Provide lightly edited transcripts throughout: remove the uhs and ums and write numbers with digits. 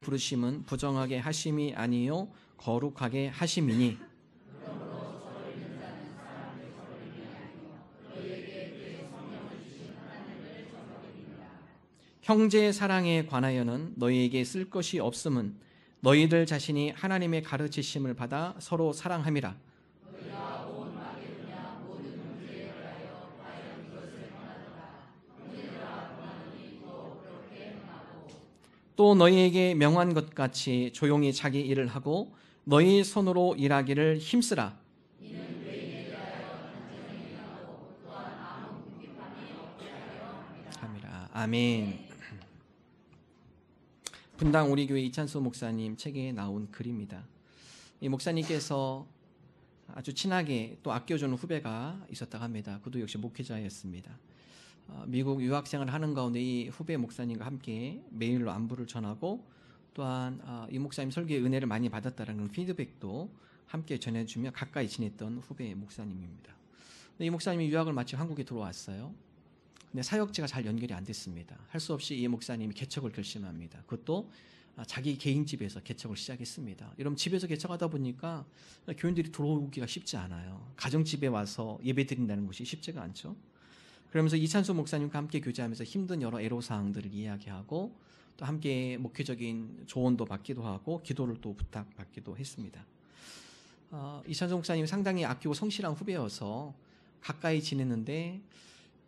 부르심은 부정하게 하심이 아니요 거룩하게 하심이니 형제 사랑에 관하여는 너희에게 쓸 것이 없음은 너희들 자신이 하나님의 가르치심을 받아 서로 사랑함이라. 또 너희에게 명한 것 같이 조용히 자기 일을 하고 너희 손으로 일하기를 힘쓰라. 아멘. 분당 우리 교회 이찬수 목사님 책에 나온 글입니다. 이 목사님께서 아주 친하게 또 아껴주는 후배가 있었다고 합니다. 그도 역시 목회자였습니다. 미국 유학생을 하는 가운데 이 후배 목사님과 함께 메일로 안부를 전하고 또한 이 목사님 설교의 은혜를 많이 받았다는 피드백도 함께 전해주며 가까이 지냈던 후배 목사님입니다. 이 목사님이 유학을 마치고 한국에 들어왔어요. 근데 사역지가 잘 연결이 안 됐습니다. 할 수 없이 이 목사님이 개척을 결심합니다. 그것도 자기 개인 집에서 개척을 시작했습니다. 여러분 집에서 개척하다 보니까 교인들이 들어오기가 쉽지 않아요. 가정집에 와서 예배 드린다는 것이 쉽지가 않죠. 그러면서 이찬수 목사님과 함께 교제하면서 힘든 여러 애로사항들을 이야기하고 또 함께 목회적인 조언도 받기도 하고 기도를 또 부탁받기도 했습니다. 이찬수 목사님이 상당히 아끼고 성실한 후배여서 가까이 지냈는데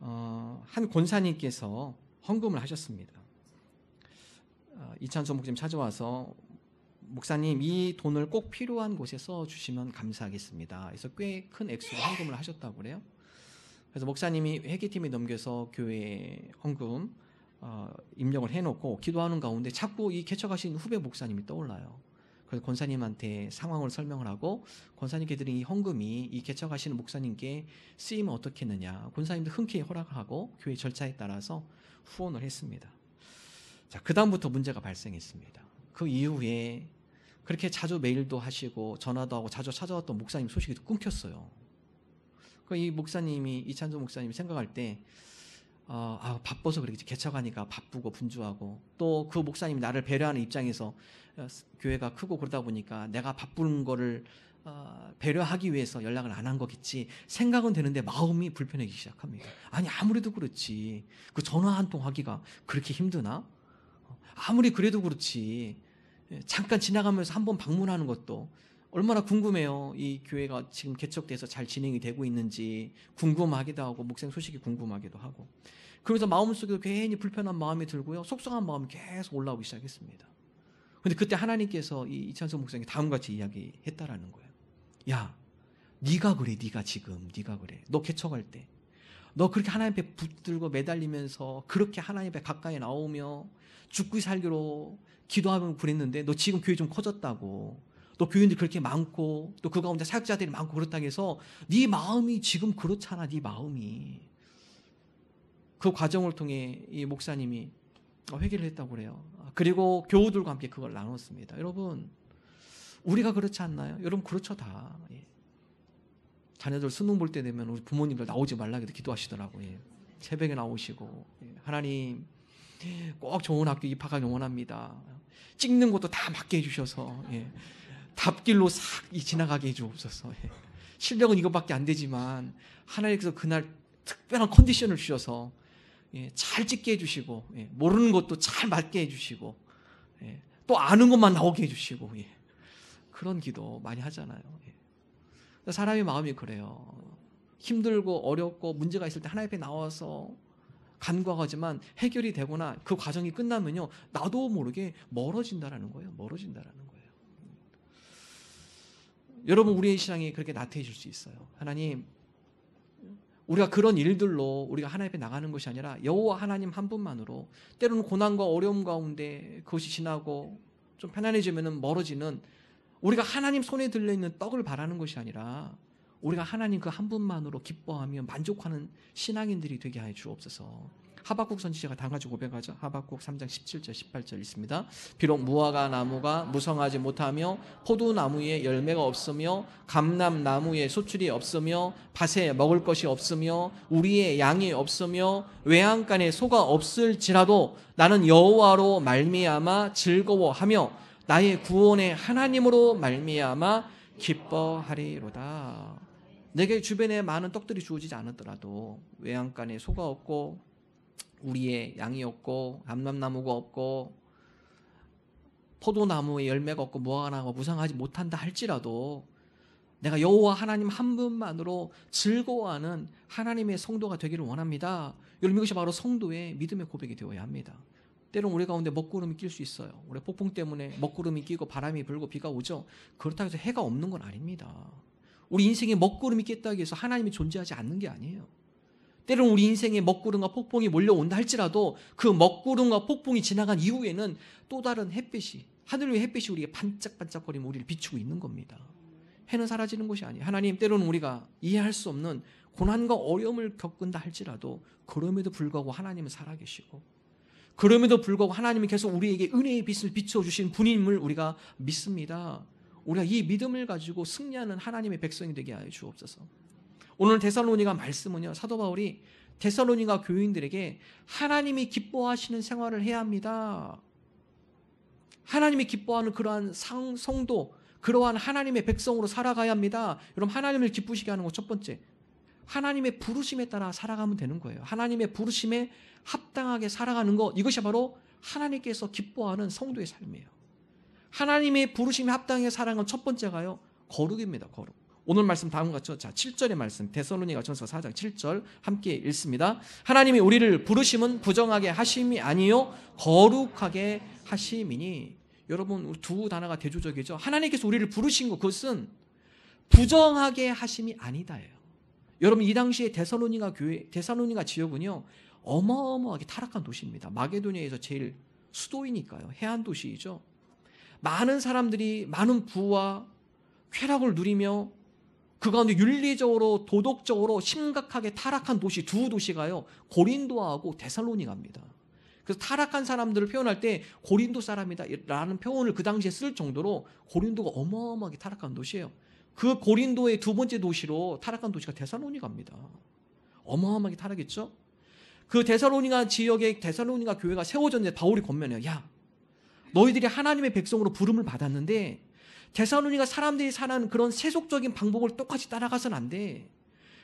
한 권사님께서 헌금을 하셨습니다. 이찬수 목사님 찾아와서 목사님 이 돈을 꼭 필요한 곳에 써주시면 감사하겠습니다. 그래서 꽤 큰 액수로 헌금을 하셨다고 그래요. 그래서 목사님이 회계팀에 넘겨서 교회 헌금 입력을 해놓고 기도하는 가운데 자꾸 이 개척하신 후배 목사님이 떠올라요. 그래서 권사님한테 상황을 설명을 하고 권사님께 드린 이 헌금이 이 개척하시는 목사님께 쓰이면 어떻게 했느냐. 권사님도 흔쾌히 허락을 하고 교회 절차에 따라서 후원을 했습니다. 자, 그 다음부터 문제가 발생했습니다. 그 이후에 그렇게 자주 메일도 하시고 전화도 하고 자주 찾아왔던 목사님 소식이 끊겼어요. 이 목사님이 이찬수 목사님이 생각할 때 바빠서 그렇게 개척하니까 바쁘고 분주하고 또 그 목사님이 나를 배려하는 입장에서 교회가 크고 그러다 보니까 내가 바쁜 거를 배려하기 위해서 연락을 안 한 거겠지 생각은 되는데 마음이 불편하기 시작합니다. 아니 아무래도 그렇지 그 전화 한 통 하기가 그렇게 힘드나? 아무리 그래도 그렇지 잠깐 지나가면서 한번 방문하는 것도 얼마나 궁금해요. 이 교회가 지금 개척돼서 잘 진행이 되고 있는지 궁금하기도 하고 목사님 소식이 궁금하기도 하고 그러면서 마음속에 괜히 불편한 마음이 들고요. 속상한 마음이 계속 올라오기 시작했습니다. 그런데 그때 하나님께서 이 이찬수 목사님께 다음과 같이 이야기했다라는 거예요. 야, 네가 그래. 네가 지금 네가 그래. 너 개척할 때 너 그렇게 하나님 앞에 붙들고 매달리면서 그렇게 하나님 앞에 가까이 나오며 죽고 살기로 기도하면 그랬는데 너 지금 교회 좀 커졌다고 또 교인들이 그렇게 많고 또 그 가운데 사역자들이 많고 그렇다고 해서 네 마음이 지금 그렇잖아. 네 마음이. 그 과정을 통해 이 목사님이 회개를 했다고 그래요. 그리고 교우들과 함께 그걸 나눴습니다. 여러분 우리가 그렇지 않나요? 여러분 그렇죠 다. 자녀들 수능 볼 때 되면 우리 부모님들 나오지 말라고 기도하시더라고요. 새벽에 나오시고 하나님 꼭 좋은 학교 입학하기 원합니다. 찍는 것도 다 맞게 해주셔서 답길로 싹 지나가게 해주옵소서. 실력은 이것밖에 안 되지만 하나님께서 그날 특별한 컨디션을 주셔서 잘 찍게 해주시고 모르는 것도 잘 맞게 해주시고 또 아는 것만 나오게 해주시고 그런 기도 많이 하잖아요. 사람의 마음이 그래요. 힘들고 어렵고 문제가 있을 때 하나님 앞에 나와서 간과하지만 해결이 되거나 그 과정이 끝나면요 나도 모르게 멀어진다라는 거예요. 멀어진다라는 거예요. 여러분 우리의 신앙이 그렇게 나태해질 수 있어요. 하나님 우리가 그런 일들로 우리가 하나님 앞에 나가는 것이 아니라 여호와 하나님 한 분만으로 때로는 고난과 어려움 가운데 그것이 지나고 좀 편안해지면 멀어지는 우리가 하나님 손에 들려있는 떡을 바라는 것이 아니라 우리가 하나님 그 한 분만으로 기뻐하며 만족하는 신앙인들이 되게 하여 주옵소서. 하박국 선지자가 다 가지고 고백하죠. 하박국 3장 17절 18절 있습니다. 비록 무화과 나무가 무성하지 못하며 포도나무에 열매가 없으며 감람나무에 소출이 없으며 밭에 먹을 것이 없으며 우리의 양이 없으며 외양간에 소가 없을지라도 나는 여호와로 말미암아 즐거워하며 나의 구원의 하나님으로 말미암아 기뻐하리로다. 내게 주변에 많은 떡들이 주어지지 않았더라도 외양간에 소가 없고 우리의 양이 없고 감람나무가 없고 포도나무에 열매가 없고 무화과나무가 무성하지 못한다 할지라도 내가 여호와 하나님 한 분만으로 즐거워하는 하나님의 성도가 되기를 원합니다. 여러분, 이것이 바로 성도의 믿음의 고백이 되어야 합니다. 때로는 우리 가운데 먹구름이 낄 수 있어요. 우리 폭풍 때문에 먹구름이 끼고 바람이 불고 비가 오죠. 그렇다고 해서 해가 없는 건 아닙니다. 우리 인생에 먹구름이 꼈다고 해서 하나님이 존재하지 않는 게 아니에요. 때로는 우리 인생에 먹구름과 폭풍이 몰려온다 할지라도 그 먹구름과 폭풍이 지나간 이후에는 또 다른 햇빛이, 하늘 위의 햇빛이 우리에게 반짝반짝거리며 우리를 비추고 있는 겁니다. 해는 사라지는 것이 아니에요. 하나님, 때로는 우리가 이해할 수 없는 고난과 어려움을 겪는다 할지라도 그럼에도 불구하고 하나님은 살아계시고 그럼에도 불구하고 하나님은 계속 우리에게 은혜의 빛을 비춰주신 분임을 우리가 믿습니다. 우리가 이 믿음을 가지고 승리하는 하나님의 백성이 되게 하여 주옵소서. 오늘 데살로니가 말씀은요, 사도 바울이 데살로니가 교인들에게 하나님이 기뻐하시는 생활을 해야 합니다. 하나님이 기뻐하는 그러한 성도, 그러한 하나님의 백성으로 살아가야 합니다. 여러분, 하나님을 기쁘시게 하는 것 첫 번째, 하나님의 부르심에 따라 살아가면 되는 거예요. 하나님의 부르심에 합당하게 살아가는 것, 이것이 바로 하나님께서 기뻐하는 성도의 삶이에요. 하나님의 부르심에 합당하게 살아가는 첫 번째가요, 거룩입니다. 거룩. 오늘 말씀 다음과 같죠. 자, 7절의 말씀, 데살로니가전서 4장 7절 함께 읽습니다. 하나님이 우리를 부르심은 부정하게 하심이 아니요 거룩하게 하심이니. 여러분, 두 단어가 대조적이죠. 하나님께서 우리를 부르신 것, 그것은 부정하게 하심이 아니다예요. 여러분, 이 당시에 데살로니가 교회, 데살로니가 지역은요, 어마어마하게 타락한 도시입니다. 마게도니아에서 제일 수도이니까요. 해안 도시이죠. 많은 사람들이 많은 부와 쾌락을 누리며 그 가운데 윤리적으로 도덕적으로 심각하게 타락한 도시, 두 도시가요, 고린도하고 데살로니가입니다. 그래서 타락한 사람들을 표현할 때 고린도 사람이다 라는 표현을 그 당시에 쓸 정도로 고린도가 어마어마하게 타락한 도시예요. 그 고린도의 두 번째 도시로 타락한 도시가 데살로니가입니다. 어마어마하게 타락했죠. 그 데살로니가 지역에 데살로니가 교회가 세워졌는데 바울이 권면해요. 야, 너희들이 하나님의 백성으로 부름을 받았는데 데살로니가 사람들이 사는 그런 세속적인 방법을 똑같이 따라가서는 안 돼.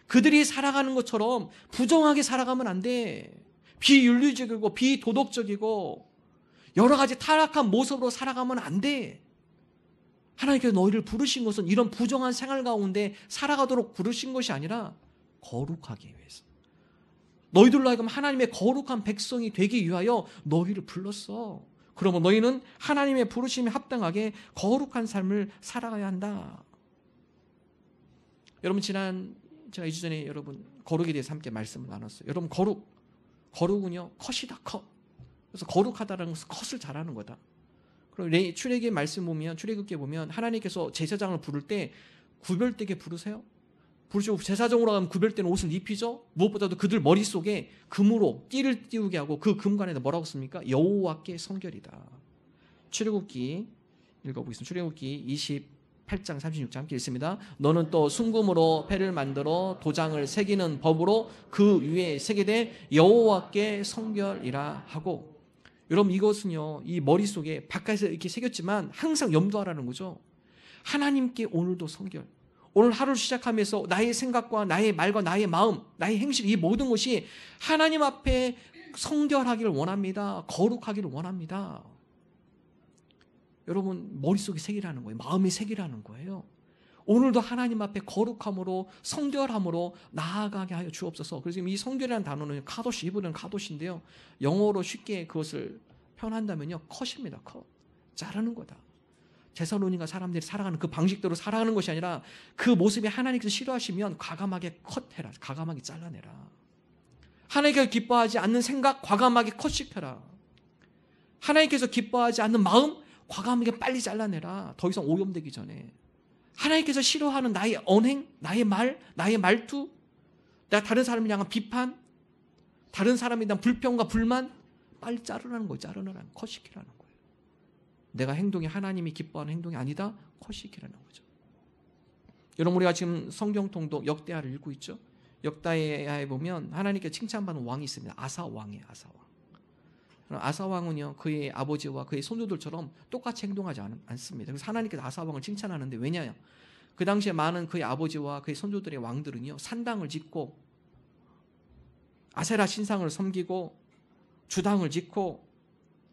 그들이 살아가는 것처럼 부정하게 살아가면 안 돼. 비윤리적이고 비도덕적이고 여러 가지 타락한 모습으로 살아가면 안 돼. 하나님께서 너희를 부르신 것은 이런 부정한 생활 가운데 살아가도록 부르신 것이 아니라 거룩하기 위해서. 너희들로 하여금 하나님의 거룩한 백성이 되기 위하여 너희를 불렀어. 그러면 너희는 하나님의 부르심에 합당하게 거룩한 삶을 살아가야 한다. 여러분, 제가 2주 전에 여러분 거룩에 대해서 함께 말씀을 나눴어요. 여러분, 거룩은요, 컷이다, 컷. 그래서 거룩하다는 것은 컷을 잘하는 거다. 그리고 출애굽기 말씀 보면, 출애굽기에 보면 하나님께서 제사장을 부를 때 구별되게 부르세요. 부르시고 제사장으로 가면 구별된 옷을 입히죠. 무엇보다도 그들 머릿속에 금으로 띠를 띄우게 하고 그 금관에다 뭐라고 씁니까? 여호와께 성결이다. 출애굽기 읽어보겠습니다. 출애굽기 28장 36절 함께 읽습니다. 너는 또 순금으로 패를 만들어 도장을 새기는 법으로 그 위에 새기되 여호와께 성결이라 하고. 여러분, 이것은요, 이 머릿속에 바깥에서 이렇게 새겼지만 항상 염두하라는 거죠. 하나님께 오늘도 성결. 오늘 하루를 시작하면서 나의 생각과 나의 말과 나의 마음, 나의 행실, 이 모든 것이 하나님 앞에 성결하기를 원합니다. 거룩하기를 원합니다. 여러분, 머릿속에 새기라는 거예요. 마음에 새기라는 거예요. 오늘도 하나님 앞에 거룩함으로 성결함으로 나아가게 하여 주옵소서. 그래서 이 성결이라는 단어는 카도시, 히브리어는 카도시인데요, 영어로 쉽게 그것을 표현한다면요, 컷입니다. 컷. 자르는 거다. 데살로니가 사람들이 살아가는 그 방식대로 살아가는 것이 아니라 그 모습이 하나님께서 싫어하시면 과감하게 컷해라. 과감하게 잘라내라. 하나님께서 기뻐하지 않는 생각 과감하게 컷시켜라. 하나님께서 기뻐하지 않는 마음 과감하게 빨리 잘라내라. 더 이상 오염되기 전에. 하나님께서 싫어하는 나의 언행, 나의 말, 나의 말투, 내가 다른 사람을 향한 비판, 다른 사람에 대한 불평과 불만 빨리 자르라는 거예요. 자르라는 컷시키라는 거예요. 내가 행동이 하나님이 기뻐하는 행동이 아니다. 컷시키라는 거죠. 여러분 우리가 지금 성경 통독 역대하를 읽고 있죠. 역대하에 보면 하나님께 칭찬받는 왕이 있습니다. 아사 왕이에요. 아사 왕. 아사 왕은요 그의 아버지와 그의 손주들처럼 똑같이 행동하지 않습니다. 그래서 하나님께서 아사 왕을 칭찬하는데 왜냐요? 그 당시에 많은 그의 아버지와 그의 손주들의 왕들은요 산당을 짓고 아세라 신상을 섬기고 주당을 짓고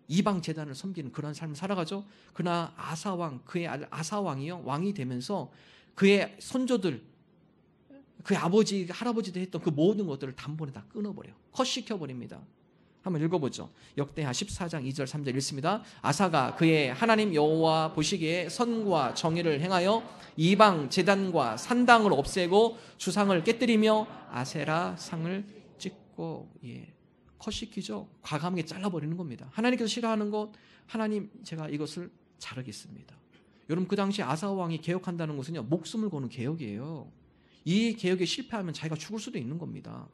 이방 제단을 섬기는 그런 삶을 살아가죠. 그러나 아사 왕, 그의 아들 아사 왕이요 왕이 되면서 그의 손주들, 그의 아버지, 할아버지도 했던 그 모든 것들을 단번에 다 끊어버려요. 컷시켜버립니다. 한번 읽어보죠. 역대하 14장 2절 3절 읽습니다. 아사가 그의 하나님 여호와 보시기에 선과 정의를 행하여 이방 제단과 산당을 없애고 주상을 깨뜨리며 아세라 상을 찍고 컷시키죠. 과감하게 잘라버리는 겁니다. 하나님께서 싫어하는 것, 하나님 제가 이것을 자르겠습니다. 여러분 그 당시 아사 왕이 개혁한다는 것은요 목숨을 거는 개혁이에요. 이 개혁에 실패하면 자기가 죽을 수도 있는 겁니다.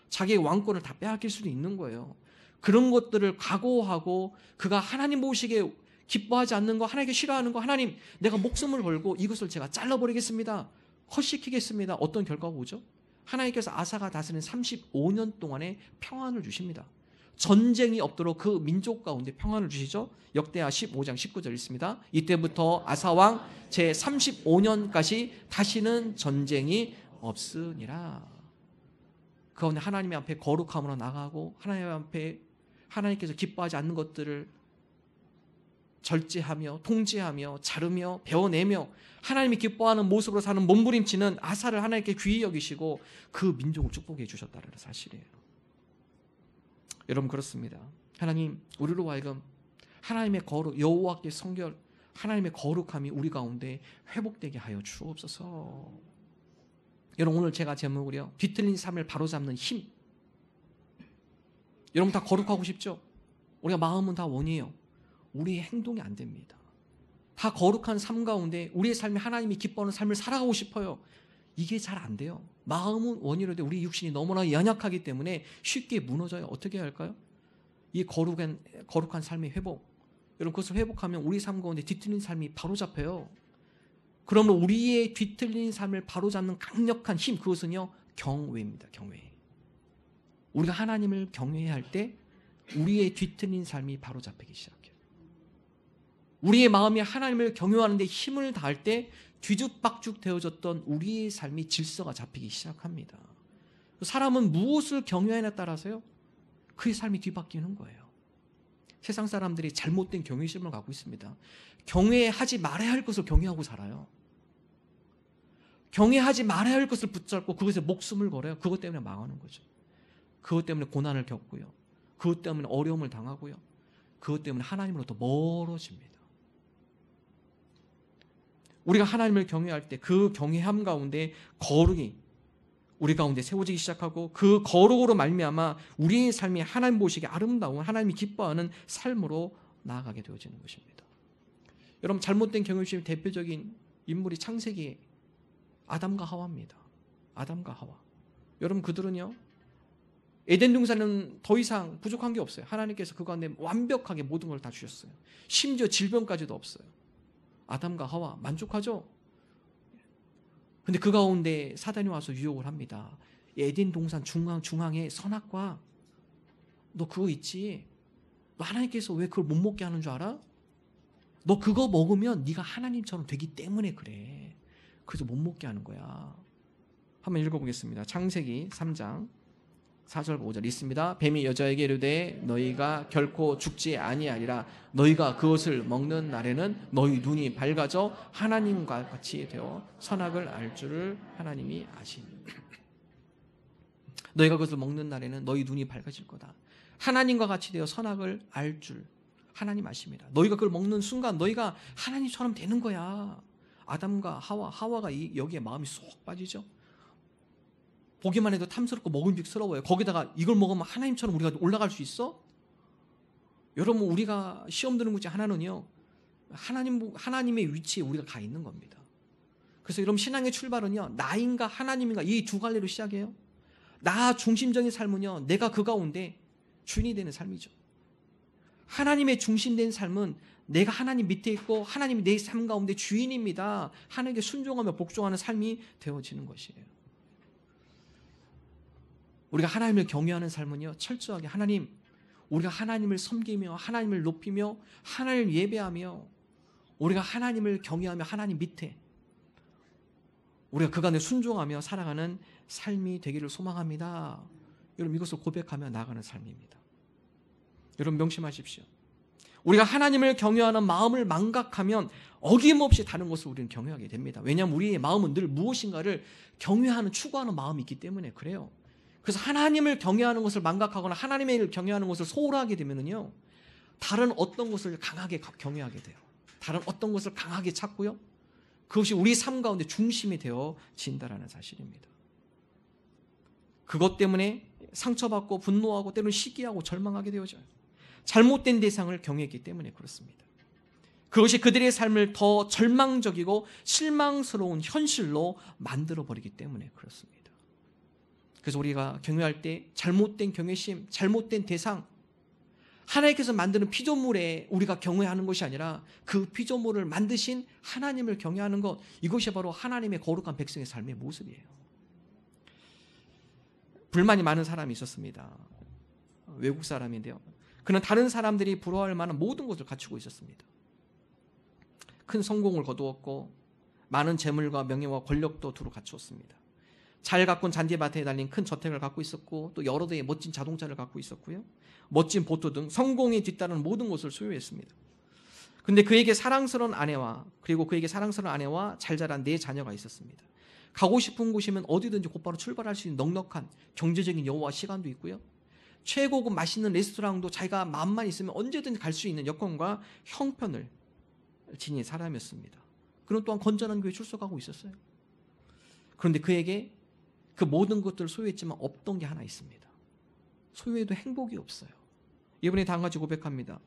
자기의 왕권을 다 빼앗길 수도 있는 거예요. 그런 것들을 각오하고 그가 하나님 보시기에 기뻐하지 않는 거, 하나님께 싫어하는 거, 하나님 내가 목숨을 걸고 이것을 제가 잘라버리겠습니다. 컷시키겠습니다. 어떤 결과가 오죠? 하나님께서 아사가 다스린 35년 동안의 평안을 주십니다. 전쟁이 없도록 그 민족 가운데 평안을 주시죠. 역대하 15장 19절 있습니다. 이때부터 아사왕 제35년까지 다시는 전쟁이 없으니라. 그 가운데 하나님 앞에 거룩함으로 나가고 하나님 앞에 하나님께서 기뻐하지 않는 것들을 절제하며 통제하며 자르며 배워내며 하나님이 기뻐하는 모습으로 사는 몸부림치는 아사를 하나님께 귀히 여기시고 그 민족을 축복해 주셨다는 사실이에요. 여러분 그렇습니다. 하나님 우리로 하여금 하나님의 거룩 여호와께 성결 하나님의 거룩함이 우리 가운데 회복되게 하여 주옵소서. 여러분 오늘 제가 제목을요 뒤틀린 삶을 바로잡는 힘. 여러분 다 거룩하고 싶죠? 우리가 마음은 다 원이에요. 우리의 행동이 안 됩니다. 다 거룩한 삶 가운데 우리의 삶이 하나님이 기뻐하는 삶을 살아가고 싶어요. 이게 잘 안 돼요. 마음은 원이로되 우리 육신이 너무나 연약하기 때문에 쉽게 무너져요. 어떻게 해야 할까요? 이 거룩한 삶의 회복. 여러분 그것을 회복하면 우리 삶 가운데 뒤틀린 삶이 바로잡혀요. 그러면 우리의 뒤틀린 삶을 바로잡는 강력한 힘 그것은요 경외입니다. 경외. 우리가 하나님을 경외할 때 우리의 뒤틀린 삶이 바로잡히기 시작해요. 우리의 마음이 하나님을 경외하는 데 힘을 다할 때 뒤죽박죽 되어졌던 우리의 삶이 질서가 잡히기 시작합니다. 사람은 무엇을 경외하냐에 따라서요 그의 삶이 뒤바뀌는 거예요. 세상 사람들이 잘못된 경외심을 갖고 있습니다. 경외하지 말아야 할 것을 경외하고 살아요. 경외하지 말아야 할 것을 붙잡고 그것에 목숨을 걸어요. 그것 때문에 망하는 거죠. 그것 때문에 고난을 겪고요. 그것 때문에 어려움을 당하고요. 그것 때문에 하나님으로부터 멀어집니다. 우리가 하나님을 경외할 때 그 경외함 가운데 거룩이 우리 가운데 세워지기 시작하고 그 거룩으로 말미암아 우리의 삶이 하나님 보시기에 아름다운 하나님이 기뻐하는 삶으로 나아가게 되어지는 것입니다. 여러분 잘못된 경외심의 대표적인 인물이 창세기의 아담과 하와입니다. 아담과 하와. 여러분 그들은요 에덴 동산은 더 이상 부족한 게 없어요. 하나님께서 그 가운데 완벽하게 모든 걸 다 주셨어요. 심지어 질병까지도 없어요. 아담과 하와 만족하죠? 근데 그 가운데 사단이 와서 유혹을 합니다. 에덴 동산 중앙에 선악과 너 그거 있지? 너 하나님께서 왜 그걸 못 먹게 하는 줄 알아? 너 그거 먹으면 네가 하나님처럼 되기 때문에 그래. 그래서 못 먹게 하는 거야. 한번 읽어보겠습니다. 창세기 3장 4절 5절 있습니다. 뱀이 여자에게 이르되 너희가 결코 죽지 아니하리라. 너희가 그것을 먹는 날에는 너희 눈이 밝아져 하나님과 같이 되어 선악을 알 줄을 하나님이 아시니. 너희가 그것을 먹는 날에는 너희 눈이 밝아질 거다. 하나님과 같이 되어 선악을 알 줄 하나님 아십니다. 너희가 그걸 먹는 순간 너희가 하나님처럼 되는 거야. 아담과 하와가 여기에 마음이 쏙 빠지죠. 보기만 해도 탐스럽고 먹음직스러워요. 거기다가 이걸 먹으면 하나님처럼 우리가 올라갈 수 있어? 여러분 우리가 시험 드는 것 중에 하나는요 하나님의 위치에 우리가 가 있는 겁니다. 그래서 여러분 신앙의 출발은요 나인가 하나님인가 이 두 갈래로 시작해요. 나 중심적인 삶은요, 내가 그 가운데 주인이 되는 삶이죠. 하나님의 중심된 삶은 내가 하나님 밑에 있고 하나님이 내 삶 가운데 주인입니다. 하나님께 순종하며 복종하는 삶이 되어지는 것이에요. 우리가 하나님을 경외하는 삶은요, 철저하게 하나님, 우리가 하나님을 섬기며 하나님을 높이며 하나님을 예배하며 우리가 하나님을 경외하며 하나님 밑에 우리가 그간에 순종하며 살아가는 삶이 되기를 소망합니다. 여러분, 이것을 고백하며 나아가는 삶입니다. 여러분, 명심하십시오. 우리가 하나님을 경외하는 마음을 망각하면 어김없이 다른 것을 우리는 경외하게 됩니다. 왜냐하면 우리의 마음은 늘 무엇인가를 경외하는, 추구하는 마음이 있기 때문에 그래요. 그래서 하나님을 경외하는 것을 망각하거나 하나님의 일을 경외하는 것을 소홀하게 되면요, 다른 어떤 것을 강하게 경외하게 돼요. 다른 어떤 것을 강하게 찾고요, 그것이 우리 삶 가운데 중심이 되어진다는 사실입니다. 그것 때문에 상처받고 분노하고 때로는 시기하고 절망하게 되어져요. 잘못된 대상을 경외했기 때문에 그렇습니다. 그것이 그들의 삶을 더 절망적이고 실망스러운 현실로 만들어버리기 때문에 그렇습니다. 그래서 우리가 경외할 때 잘못된 경외심, 잘못된 대상, 하나님께서 만드는 피조물에 우리가 경외하는 것이 아니라 그 피조물을 만드신 하나님을 경외하는 것, 이것이 바로 하나님의 거룩한 백성의 삶의 모습이에요. 불만이 많은 사람이 있었습니다. 외국 사람인데요, 그는 다른 사람들이 부러워할 만한 모든 것을 갖추고 있었습니다. 큰 성공을 거두었고 많은 재물과 명예와 권력도 두루 갖추었습니다. 잘 가꾼 잔디밭에 달린 큰 저택을 갖고 있었고 또 여러 대의 멋진 자동차를 갖고 있었고요, 멋진 보트 등 성공에 뒤따르는 모든 것을 소유했습니다. 그런데 그에게 사랑스러운 아내와 잘 자란 4자녀가 있었습니다. 가고 싶은 곳이면 어디든지 곧바로 출발할 수 있는 넉넉한 경제적인 여유와 시간도 있고요, 최고급 맛있는 레스토랑도 자기가 마음만 있으면 언제든지 갈 수 있는 여건과 형편을 지닌 사람이었습니다. 그는 또한 건전한 교회에 출석하고 있었어요. 그런데 그에게 그 모든 것들을 소유했지만 없던 게 하나 있습니다. 소유해도 행복이 없어요. 이번에 다 한 가지 고백합니다.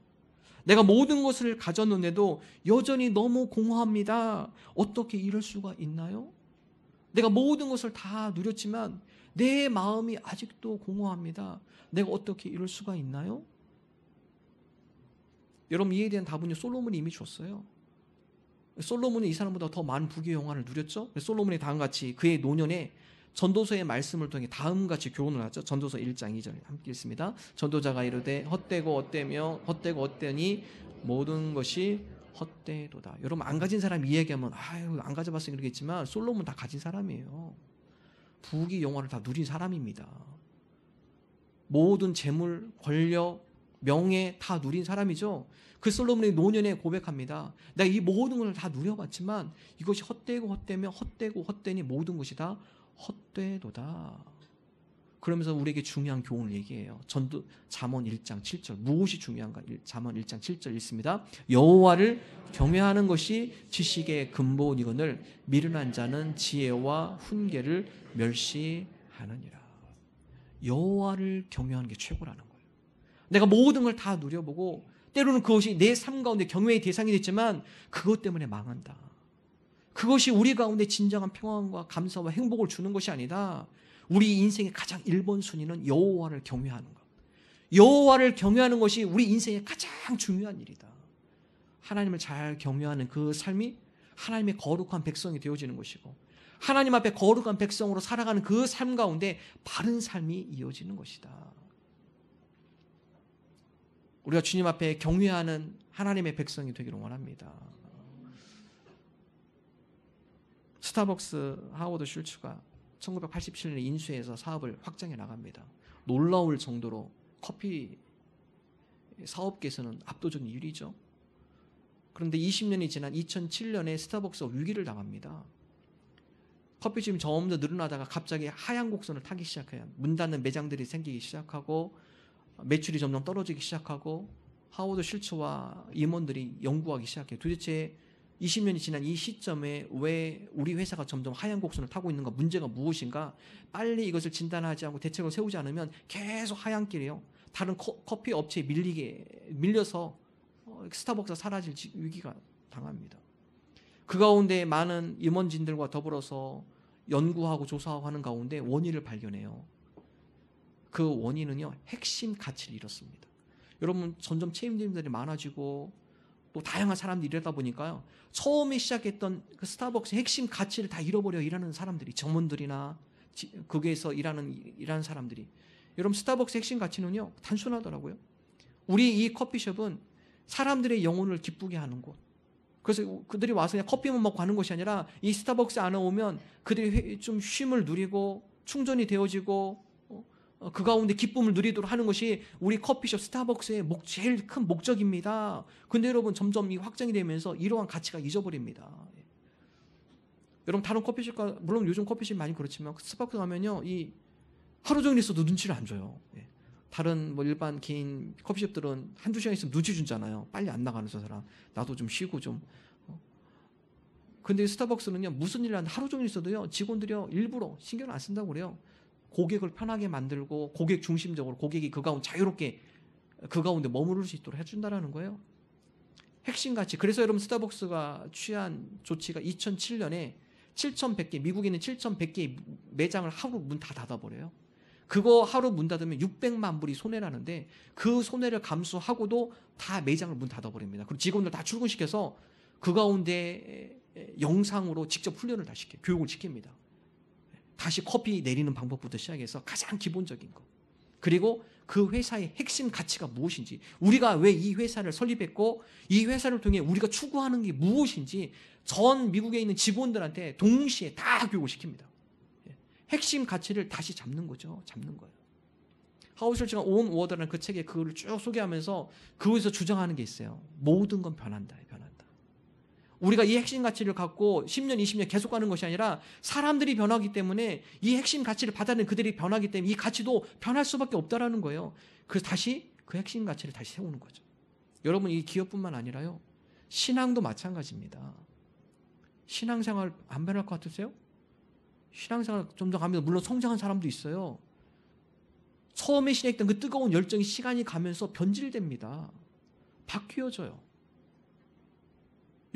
내가 모든 것을 가졌는데도 여전히 너무 공허합니다. 어떻게 이럴 수가 있나요? 내가 모든 것을 다 누렸지만 내 마음이 아직도 공허합니다. 내가 어떻게 이럴 수가 있나요? 여러분, 이에 대한 답은요, 솔로몬이 이미 줬어요. 솔로몬은 이 사람보다 더 많은 부귀 영화를 누렸죠. 솔로몬이 다음같이 그의 노년에 전도서의 말씀을 통해 다음같이 교훈을 하죠. 전도서 1장 2절 함께 읽습니다. 전도자가 이르되 헛되고 헛되며 헛되고 헛되니 모든 것이 헛되도다. 여러분, 안 가진 사람이 이 얘기하면 아유, 안 가져봤으니 그러겠지만 솔로몬 다 가진 사람이에요. 부귀 영화를 다 누린 사람입니다. 모든 재물, 권력, 명예 다 누린 사람이죠. 그 솔로몬이 노년에 고백합니다. 내가 이 모든 것을 다 누려봤지만 이것이 헛되고 헛되며 헛되고 헛되니 모든 것이 다 헛되도다. 그러면서 우리에게 중요한 교훈을 얘기해요. 잠언 1장 7절. 무엇이 중요한가? 잠언 1장 7절 읽습니다. 여호와를 경외하는 것이 지식의 근본이거늘 미련한 자는 지혜와 훈계를 멸시하느니라. 여호와를 경외하는 게 최고라는 거예요. 내가 모든 걸 다 누려보고 때로는 그것이 내 삶 가운데 경외의 대상이 됐지만 그것 때문에 망한다. 그것이 우리 가운데 진정한 평안과 감사와 행복을 주는 것이 아니다. 우리 인생의 가장 1번 순위는 여호와를 경외하는 것. 여호와를 경외하는 것이 우리 인생의 가장 중요한 일이다. 하나님을 잘 경외하는 그 삶이 하나님의 거룩한 백성이 되어지는 것이고 하나님 앞에 거룩한 백성으로 살아가는 그 삶 가운데 바른 삶이 이어지는 것이다. 우리가 주님 앞에 경외하는 하나님의 백성이 되기를 원합니다. 스타벅스 하워드 슐츠가 1987년에 인수해서 사업을 확장해 나갑니다. 놀라울 정도로 커피 사업계에서는 압도적인 1위죠. 그런데 20년이 지난 2007년에 스타벅스가 위기를 당합니다. 커피집이 점점 늘어나다가 갑자기 하향 곡선을 타기 시작해요. 문 닫는 매장들이 생기기 시작하고 매출이 점점 떨어지기 시작하고 하워드 슐츠와 임원들이 연구하기 시작해요. 도대체 20년이 지난 이 시점에 왜 우리 회사가 점점 하향 곡선을 타고 있는가, 문제가 무엇인가, 빨리 이것을 진단하지 않고 대책을 세우지 않으면 계속 하향길이에요. 다른 커피 업체에 밀려서 스타벅스가 사라질 위기가 당합니다. 그 가운데 많은 임원진들과 더불어서 연구하고 조사하고 하는 가운데 원인을 발견해요. 그 원인은요, 핵심 가치를 잃었습니다. 여러분, 점점 체험들이 많아지고 또 다양한 사람들이 이러다 보니까요, 처음에 시작했던 그 스타벅스의 핵심 가치를 다 잃어버려 일하는 사람들이, 점원들이나 거기에서 일하는 사람들이. 여러분, 스타벅스의 핵심 가치는요, 단순하더라고요. 우리 이 커피숍은 사람들의 영혼을 기쁘게 하는 곳. 그래서 그들이 와서 그냥 커피만 먹고 가는 것이 아니라 이 스타벅스 안에 오면 그들이 좀 쉼을 누리고 충전이 되어지고 그 가운데 기쁨을 누리도록 하는 것이 우리 커피숍 스타벅스의 제일 큰 목적입니다. 근데 여러분, 점점 이 확장이 되면서 이러한 가치가 잊어버립니다. 여러분, 다른 커피숍과, 물론 요즘 커피숍 많이 그렇지만 스타벅스 가면요, 이 하루 종일 있어도 눈치를 안 줘요. 다른 뭐 일반 개인 커피숍들은 한두 시간 있으면 눈치 주잖아요. 빨리 안 나가는 저 사람, 나도 좀 쉬고 좀. 근데 스타벅스는요, 무슨 일을 하는데 하루 종일 있어도요, 직원들이요, 일부러 신경을 안 쓴다고 그래요. 고객을 편하게 만들고 고객 중심적으로, 고객이 그 가운데 자유롭게 그 가운데 머무를 수 있도록 해준다라는 거예요. 핵심 가치. 그래서 여러분, 스타벅스가 취한 조치가 2007년에 7,100개, 미국에 있는 7,100개의 매장을 하루 문 다 닫아버려요. 그거 하루 문 닫으면 600만 불이 손해라는데, 그 손해를 감수하고도 다 매장을 문 닫아버립니다. 그리고 직원들 다 출근시켜서 그 가운데 영상으로 직접 훈련을 다 시켜요. 교육을 시킵니다. 다시 커피 내리는 방법부터 시작해서 가장 기본적인 거. 그리고 그 회사의 핵심 가치가 무엇인지, 우리가 왜 이 회사를 설립했고 이 회사를 통해 우리가 추구하는 게 무엇인지 전 미국에 있는 직원들한테 동시에 다 교육을 시킵니다. 핵심 가치를 다시 잡는 거죠. 잡는 거예요. 하우스가 온 워더라는 그 책에 그걸 쭉 소개하면서 그것에서 주장하는 게 있어요. 모든 건 변한다. 변한다. 우리가 이 핵심 가치를 갖고 10년, 20년 계속 가는 것이 아니라 사람들이 변하기 때문에 이 핵심 가치를 받아낸 그들이 변하기 때문에 이 가치도 변할 수밖에 없다라는 거예요. 그래서 다시 그 핵심 가치를 다시 세우는 거죠. 여러분, 이 기업뿐만 아니라요, 신앙도 마찬가지입니다. 신앙생활 안 변할 것 같으세요? 신앙생활 점점 가면서 물론 성장한 사람도 있어요. 처음에 시작했던 그 뜨거운 열정이 시간이 가면서 변질됩니다. 바뀌어져요.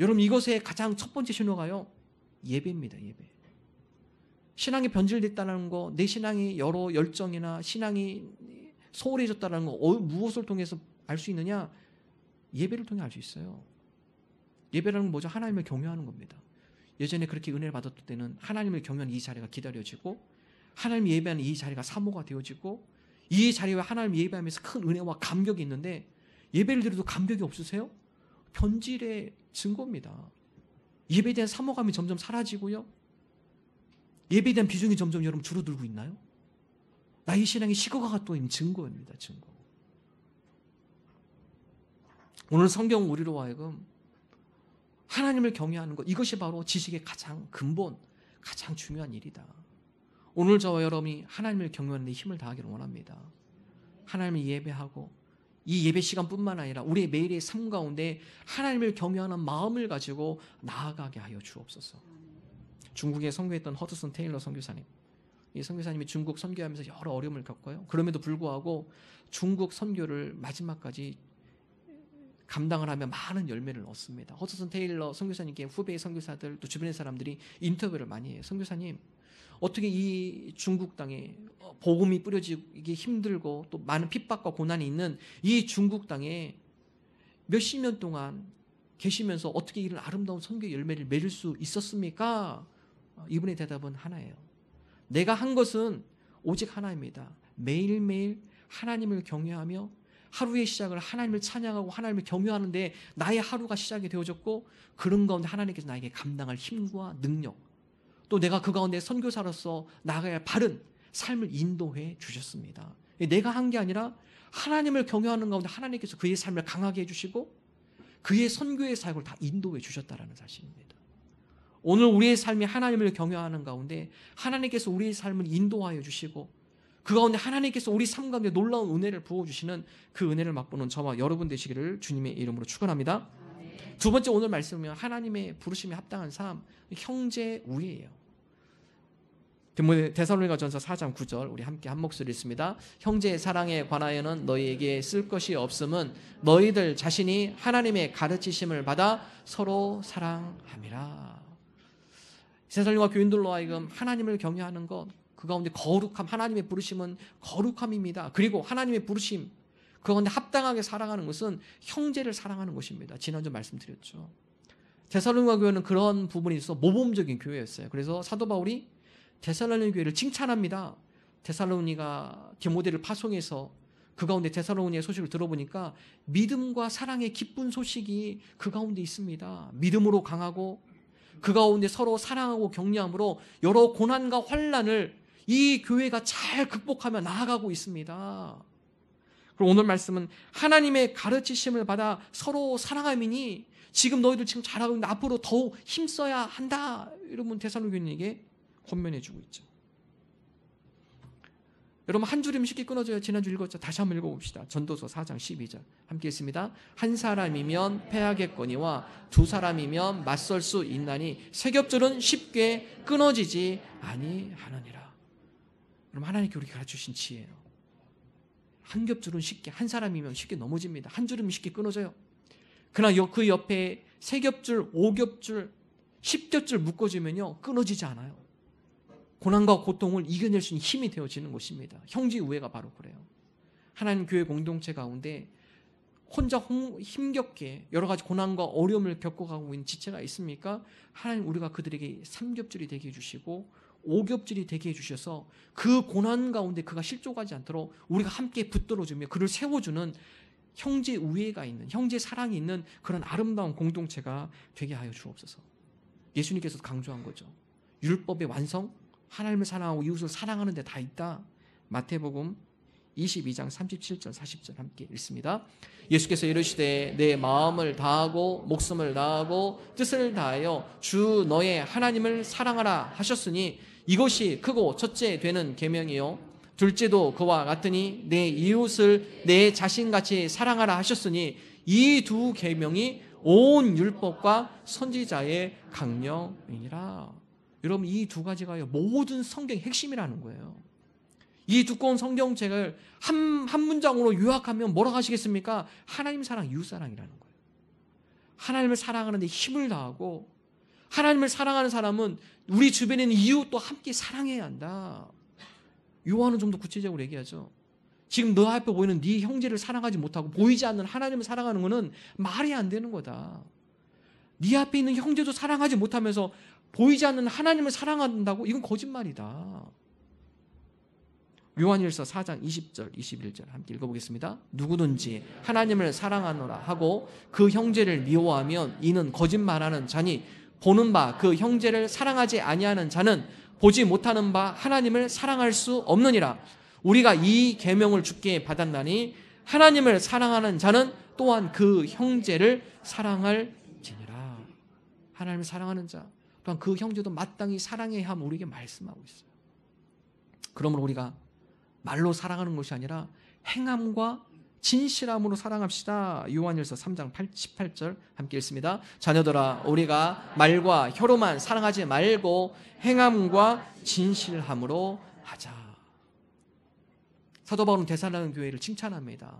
여러분, 이것의 가장 첫 번째 신호가요, 예배입니다. 예배. 신앙이 변질됐다는 거, 내 신앙이 여러 열정이나 신앙이 소홀해졌다는 거 무엇을 통해서 알 수 있느냐? 예배를 통해 알 수 있어요. 예배라는 건 뭐죠? 하나님을 경외하는 겁니다. 예전에 그렇게 은혜를 받았을 때는 하나님을 경외하는 이 자리가 기다려지고, 하나님 예배하는 이 자리가 사모가 되어지고, 이 자리와 하나님 예배하면서 큰 은혜와 감격이 있는데, 예배를 드려도 감격이 없으세요? 변질의 증거입니다. 예배에 대한 사모감이 점점 사라지고요, 예배에 대한 비중이 점점 여러분 줄어들고 있나요? 나의 신앙이 식어가가 또 있는 증거입니다. 증거. 오늘 성경 우리로 하여금 하나님을 경외하는 것, 이것이 바로 지식의 가장 근본, 가장 중요한 일이다. 오늘 저와 여러분이 하나님을 경외하는 데 힘을 다하기를 원합니다. 하나님을 예배하고 이 예배 시간뿐만 아니라 우리의 매일의 삶 가운데 하나님을 경외하는 마음을 가지고 나아가게 하여 주옵소서. 중국에 선교했던 허드슨 테일러 선교사님, 이 선교사님이 중국 선교하면서 여러 어려움을 겪어요. 그럼에도 불구하고 중국 선교를 마지막까지 감당을 하며 많은 열매를 얻습니다. 허드슨 테일러 선교사님께 후배의 선교사들, 또 주변의 사람들이 인터뷰를 많이 해요. 선교사님, 어떻게 이 중국 땅에 복음이 뿌려지기 힘들고 또 많은 핍박과 고난이 있는 이 중국 땅에 몇십 년 동안 계시면서 어떻게 이런 아름다운 선교의 열매를 맺을 수 있었습니까? 이분의 대답은 하나예요. 내가 한 것은 오직 하나입니다. 매일매일 하나님을 경외하며 하루의 시작을 하나님을 찬양하고 하나님을 경외하는데 나의 하루가 시작이 되어졌고, 그런 가운데 하나님께서 나에게 감당할 힘과 능력, 또 내가 그 가운데 선교사로서 나아가야 할 바른 삶을 인도해 주셨습니다. 내가 한 게 아니라 하나님을 경외하는 가운데 하나님께서 그의 삶을 강하게 해주시고 그의 선교의 사역을 다 인도해 주셨다는 사실입니다. 오늘 우리의 삶이 하나님을 경외하는 가운데 하나님께서 우리의 삶을 인도하여 주시고 그 가운데 하나님께서 우리 삶 가운데 놀라운 은혜를 부어주시는 그 은혜를 맛보는 저와 여러분 되시기를 주님의 이름으로 축원합니다. 두 번째 오늘 말씀은 하나님의 부르심에 합당한 삶, 형제 우애예요. 데살로니가전서 4장 9절 우리 함께 한 목소리 읽습니다. 형제의 사랑에 관하여는 너희에게 쓸 것이 없음은 너희들 자신이 하나님의 가르치심을 받아 서로 사랑함이라. 데살로니가 교인들로 하여금 하나님을 경외하는 것, 그 가운데 거룩함, 하나님의 부르심은 거룩함입니다. 그리고 하나님의 부르심, 그 가운데 합당하게 사랑하는 것은 형제를 사랑하는 것입니다. 지난주 말씀드렸죠. 데살로니가 교회는 그런 부분이 있어서 모범적인 교회였어요. 그래서 사도 바울이 데살로니가 교회를 칭찬합니다. 데살로니가 디모데를 파송해서 그 가운데 데살로니가의 소식을 들어보니까 믿음과 사랑의 기쁜 소식이 그 가운데 있습니다. 믿음으로 강하고 그 가운데 서로 사랑하고 격려함으로 여러 고난과 환난을 이 교회가 잘 극복하며 나아가고 있습니다. 그리고 오늘 말씀은 하나님의 가르치심을 받아 서로 사랑함이니 지금 너희들 지금 잘하고 있는데 앞으로 더욱 힘써야 한다. 여러분 데살로니가 교인에게 권면해주고 있죠. 여러분 한 줄이면 쉽게 끊어져요. 지난주 읽었죠. 다시 한번 읽어봅시다. 전도서 4장 12절 함께 읽습니다. 한 사람이면 패하겠거니와 두 사람이면 맞설 수 있나니 세 겹줄은 쉽게 끊어지지 아니하느니라. 여러분 하나님께 우리에게 가르쳐주신 지혜예요. 한 겹줄은 쉽게, 한 사람이면 쉽게 넘어집니다. 한 줄이면 쉽게 끊어져요. 그러나 그 옆에 세 겹줄, 5겹줄, 10겹줄 묶어지면요 끊어지지 않아요. 고난과 고통을 이겨낼 수 있는 힘이 되어지는 것입니다. 형제 우애가 바로 그래요. 하나님 교회 공동체 가운데 혼자 힘겹게 여러 가지 고난과 어려움을 겪어가고 있는 지체가 있습니까? 하나님 우리가 그들에게 3겹줄이 되게 해주시고 5겹줄이 되게 해주셔서 그 고난 가운데 그가 실족하지 않도록 우리가 함께 붙들어주며 그를 세워주는 형제 우애가 있는, 형제 사랑이 있는 그런 아름다운 공동체가 되게 하여 주옵소서. 예수님께서도 강조한 거죠. 율법의 완성, 하나님을 사랑하고 이웃을 사랑하는 데 다 있다. 마태복음 22장 37절 40절 함께 읽습니다. 예수께서 이르시되 내 마음을 다하고 목숨을 다하고 뜻을 다하여 주 너의 하나님을 사랑하라 하셨으니 이것이 크고 첫째 되는 계명이요 둘째도 그와 같으니 내 이웃을 내 자신같이 사랑하라 하셨으니 이 두 계명이 온 율법과 선지자의 강령이니라. 여러분 이 두 가지가 모든 성경의 핵심이라는 거예요. 이 두꺼운 성경책을 한 문장으로 요약하면 뭐라고 하시겠습니까? 하나님 사랑, 이웃 사랑이라는 거예요. 하나님을 사랑하는 데 힘을 다하고 하나님을 사랑하는 사람은 우리 주변에 있는 이웃도 함께 사랑해야 한다. 요한은 좀 더 구체적으로 얘기하죠. 지금 너 앞에 보이는 네 형제를 사랑하지 못하고 보이지 않는 하나님을 사랑하는 것은 말이 안 되는 거다. 네 앞에 있는 형제도 사랑하지 못하면서 보이지 않는 하나님을 사랑한다고? 이건 거짓말이다. 요한일서 4장 20절 21절 함께 읽어보겠습니다. 누구든지 하나님을 사랑하노라 하고 그 형제를 미워하면 이는 거짓말하는 자니 보는 바 그 형제를 사랑하지 아니하는 자는 보지 못하는 바 하나님을 사랑할 수 없느니라. 우리가 이 계명을 주께 받았나니 하나님을 사랑하는 자는 또한 그 형제를 사랑할지니라. 하나님을 사랑하는 자 또한 그 형제도 마땅히 사랑해야 함 우리에게 말씀하고 있어요. 그러므로 우리가 말로 사랑하는 것이 아니라 행함과 진실함으로 사랑합시다. 요한일서 3장 18절 함께 읽습니다. 자녀들아 우리가 말과 혀로만 사랑하지 말고 행함과 진실함으로 하자. 사도 바울은 데살로니가 교회를 칭찬합니다.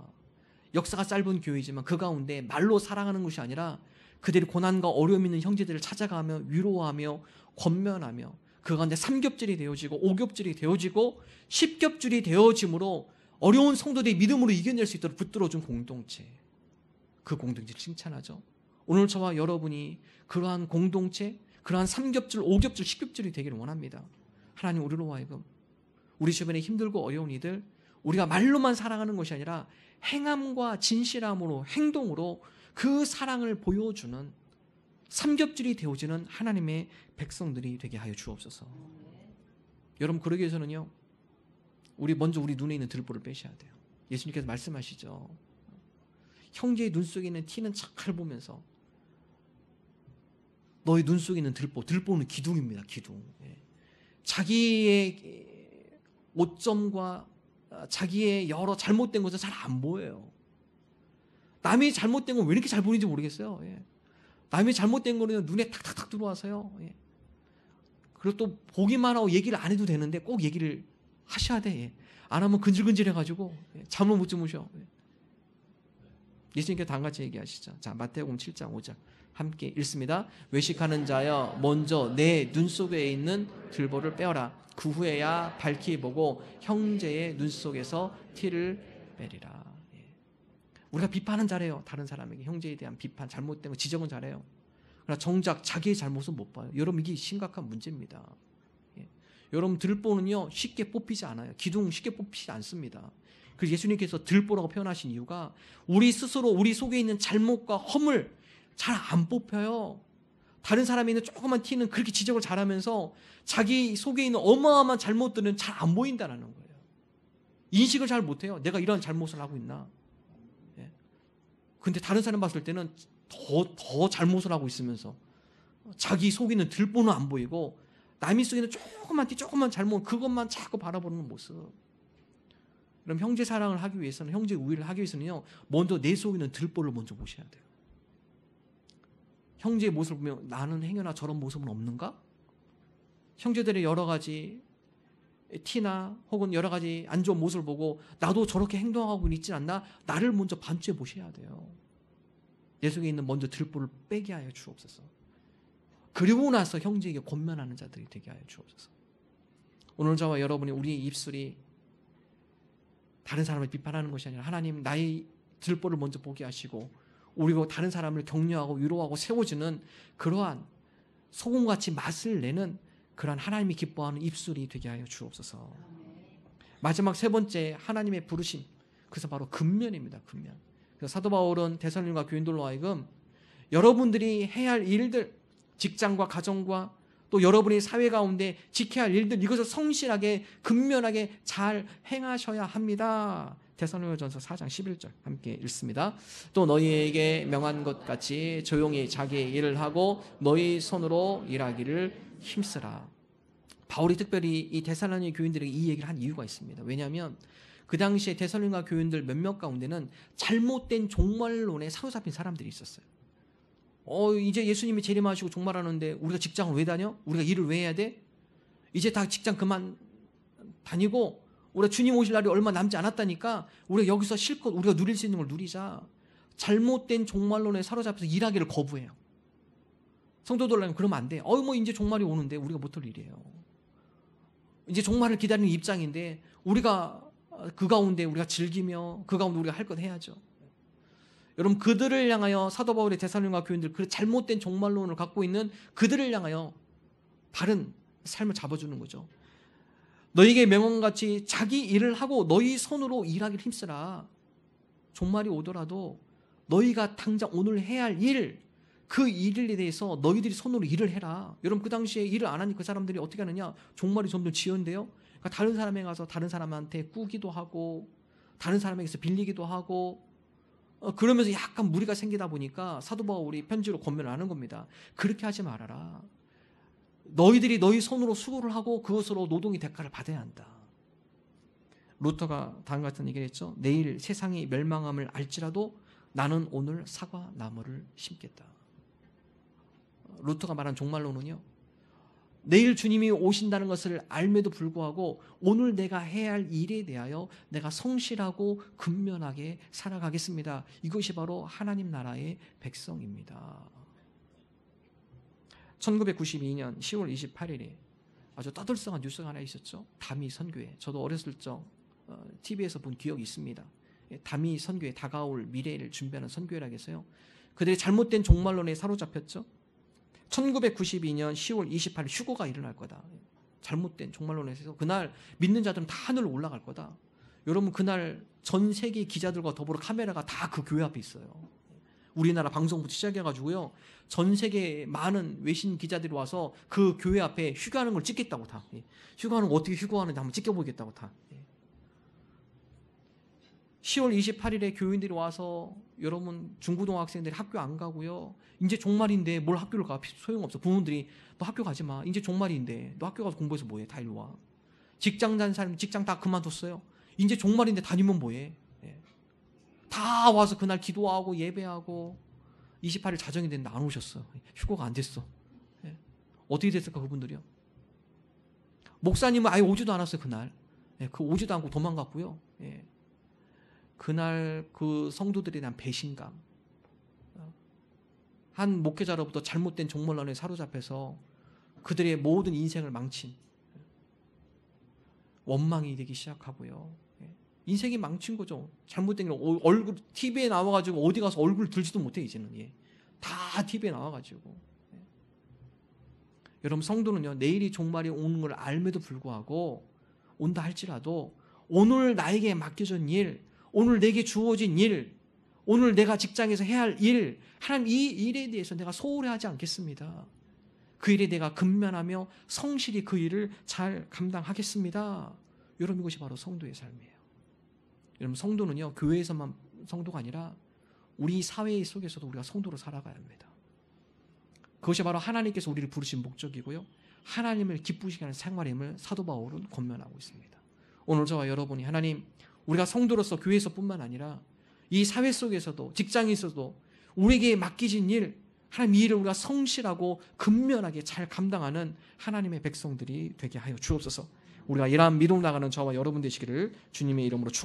역사가 짧은 교회이지만 그 가운데 말로 사랑하는 것이 아니라 그들이 고난과 어려움 있는 형제들을 찾아가며 위로하며 권면하며 그 가운데 3겹줄이 되어지고 5겹줄이 되어지고 10겹줄이 되어짐으로 어려운 성도들이 믿음으로 이겨낼 수 있도록 붙들어준 공동체, 그 공동체를 칭찬하죠. 오늘 저와 여러분이 그러한 공동체, 그러한 3겹줄, 5겹줄, 10겹줄이 되기를 원합니다. 하나님 우리로 하여금 우리 주변에 힘들고 어려운 이들 우리가 말로만 사랑하는 것이 아니라 행함과 진실함으로 행동으로 그 사랑을 보여주는 3겹줄이 되어지는 하나님의 백성들이 되게 하여 주옵소서. 여러분 그러기 위해서는요 먼저 우리 눈에 있는 들보를 빼셔야 돼요. 예수님께서 말씀하시죠. 형제의 눈 속에 있는 티는 잘 보면서 너의 눈 속에 있는 들보는 기둥입니다. 기둥. 자기의 오점과 자기의 여러 잘못된 것은 잘 안 보여요. 남이 잘못된 건 왜 이렇게 잘 보이는지 모르겠어요. 남이 잘못된 거는 눈에 탁탁탁 들어와서요. 그리고 또 보기만 하고 얘기를 안 해도 되는데 꼭 얘기를 하셔야 돼. 안 하면 근질근질해가지고 잠을 못 주무셔. 예수님께서 다 같이 얘기하시죠. 자, 마태복음 7장 5절 함께 읽습니다. 외식하는 자여 먼저 내 눈 속에 있는 들보를 빼어라. 그 후에야 밝히 보고 형제의 눈 속에서 티를 빼리라. 우리가 비판은 잘해요. 다른 사람에게 형제에 대한 비판, 잘못된 거 지적은 잘해요. 그러나 정작 자기의 잘못은 못 봐요. 여러분, 이게 심각한 문제입니다. 여러분, 들보는요 쉽게 뽑히지 않아요. 기둥 쉽게 뽑히지 않습니다. 그래서 예수님께서 들보라고 표현하신 이유가 우리 스스로 우리 속에 있는 잘못과 허물 잘 안 뽑혀요. 다른 사람이 있는 조그만 티는 그렇게 지적을 잘하면서 자기 속에 있는 어마어마한 잘못들은 잘 안 보인다는 거예요. 인식을 잘 못해요. 내가 이런 잘못을 하고 있나. 근데 다른 사람 봤을 때는 더 잘못을 하고 있으면서 자기 속에 있는 들보는 안 보이고 남이 속에 있는 조그만 잘못, 그것만 자꾸 바라보는 모습. 그럼 형제 사랑을 하기 위해서는, 형제 우애를 하기 위해서는요, 먼저 내 속에 있는 들보를 먼저 보셔야 돼요. 형제의 모습을 보면 나는 행여나 저런 모습은 없는가? 형제들의 여러 가지 티나 혹은 여러 가지 안 좋은 모습을 보고 나도 저렇게 행동하고 있지 않나? 나를 먼저 반추해 보셔야 돼요. 내 속에 있는 먼저 들보를 빼게 하여 주옵소서. 그리고 나서 형제에게 권면하는 자들이 되게 하여 주옵소서. 오늘 저와 여러분이 우리의 입술이 다른 사람을 비판하는 것이 아니라 하나님 나의 들보를 먼저 보게 하시고 우리가 다른 사람을 격려하고 위로하고 세워주는 그러한 소금같이 맛을 내는 그러한 하나님이 기뻐하는 입술이 되게 하여 주옵소서. 마지막 세 번째 하나님의 부르심, 그래서 바로 근면입니다. 근면. 그래서 사도 바울은 데살로니가 교인들로 하여금 여러분들이 해야 할 일들, 직장과 가정과 또 여러분의 사회 가운데 지켜야 할 일들, 이것을 성실하게 근면하게 잘 행하셔야 합니다. 데살로니가전서 4장 11절 함께 읽습니다. 또 너희에게 명한 것 같이 조용히 자기의 일을 하고 너희 손으로 일하기를 힘쓰라. 바울이 특별히 이 데살로니가 교인들에게 이 얘기를 한 이유가 있습니다. 왜냐하면 그 당시에 데살로니가 교인들 몇몇 가운데는 잘못된 종말론에 사로잡힌 사람들이 있었어요. 이제 예수님이 재림하시고 종말하는데 우리가 직장을 왜 다녀? 우리가 일을 왜 해야 돼? 이제 다 직장 그만 다니고 우리가 주님 오실 날이 얼마 남지 않았다니까 우리가 여기서 실컷 우리가 누릴 수 있는 걸 누리자. 잘못된 종말론에 사로잡혀서 일하기를 거부해요. 성도들은 그러면 안 돼. 뭐 이제 종말이 오는데 우리가 못할 일이에요. 이제 종말을 기다리는 입장인데 우리가 그 가운데 우리가 즐기며 그 가운데 우리가 할 것 해야죠. 여러분, 그들을 향하여 사도 바울의 데살로니가 교인들, 그 잘못된 종말론을 갖고 있는 그들을 향하여 바른 삶을 잡아주는 거죠. 너희에게 명언같이 자기 일을 하고 너희 손으로 일하기를 힘쓰라. 종말이 오더라도 너희가 당장 오늘 해야 할 일, 그 일에 대해서 너희들이 손으로 일을 해라. 여러분, 그 당시에 일을 안 하니 그 사람들이 어떻게 하느냐? 종말이 점점 지연돼요. 그러니까 다른 사람에 가서 다른 사람한테 꾸기도 하고 다른 사람에게서 빌리기도 하고 그러면서 약간 무리가 생기다 보니까 사도 바울이 편지로 권면을 하는 겁니다. 그렇게 하지 말아라. 너희들이 너희 손으로 수고를 하고 그것으로 노동의 대가를 받아야 한다. 루터가 다음 같은 얘기를 했죠. 내일 세상이 멸망함을 알지라도 나는 오늘 사과 나무를 심겠다. 루터가 말한 종말론은요, 내일 주님이 오신다는 것을 알매도 불구하고 오늘 내가 해야 할 일에 대하여 내가 성실하고 근면하게 살아가겠습니다. 이것이 바로 하나님 나라의 백성입니다. 1992년 10월 28일에 아주 떠들썩한 뉴스가 하나 있었죠. 다미 선교회. 저도 어렸을 적 TV에서 본 기억이 있습니다. 다미 선교회, 다가올 미래를 준비하는 선교회라고 해서요. 그들이 잘못된 종말론에 사로잡혔죠. 1992년 10월 28일 휴거가 일어날 거다. 잘못된 종말론에서 그날 믿는 자들은 다 하늘로 올라갈 거다. 여러분, 그날 전 세계 기자들과 더불어 카메라가 다 그 교회 앞에 있어요. 우리나라 방송부터 시작해가지고요, 전 세계 많은 외신 기자들이 와서 그 교회 앞에 휴거하는 걸 찍겠다고 다. 휴거하는 거 어떻게 휴거하는지 한번 찍혀보겠다고 다. 10월 28일에 교인들이 와서 여러분, 중고등학생들이 학교 안 가고요. 이제 종말인데 뭘 학교를 가? 소용없어. 부모들이 너 학교 가지 마. 이제 종말인데 너 학교 가서 공부해서 뭐해? 다 일로 와. 직장 다니는 사람 직장 다 그만뒀어요. 이제 종말인데 다니면 뭐해? 다 와서 그날 기도하고 예배하고 28일 자정이 됐는데 안 오셨어. 휴거가 안 됐어. 어떻게 됐을까 그분들이요? 목사님은 아예 오지도 않았어요. 그날. 그 오지도 않고 도망갔고요. 그날 그 성도들에 대한 배신감, 한 목회자로부터 잘못된 종말론에 사로잡혀서 그들의 모든 인생을 망친 원망이 되기 시작하고요. 인생이 망친 거죠. 잘못된 게 얼굴 TV에 나와가지고 어디 가서 얼굴 들지도 못해 이제는. 다 TV에 나와가지고. 여러분 성도는요, 내일이 종말이 오는 걸 알매도 불구하고 온다 할지라도 오늘 나에게 맡겨진 일, 오늘 내게 주어진 일, 오늘 내가 직장에서 해야 할 일, 하나님 이 일에 대해서 내가 소홀해하지 않겠습니다. 그 일에 내가 근면하며 성실히 그 일을 잘 감당하겠습니다. 여러분 이것이 바로 성도의 삶이에요. 여러분 성도는요, 교회에서만 성도가 아니라 우리 사회 속에서도 우리가 성도로 살아가야 합니다. 그것이 바로 하나님께서 우리를 부르신 목적이고요, 하나님을 기쁘시게 하는 생활임을 사도 바울은 권면하고 있습니다. 오늘 저와 여러분이 하나님, 우리가 성도로서 교회에서뿐만 아니라 이 사회 속에서도 직장에서도 우리에게 맡기신 일, 하나님 이 일을 우리가 성실하고 근면하게 잘 감당하는 하나님의 백성들이 되게 하여 주옵소서. 우리가 이러한 믿음 나가는 저와 여러분 되시기를 주님의 이름으로 축원합니다.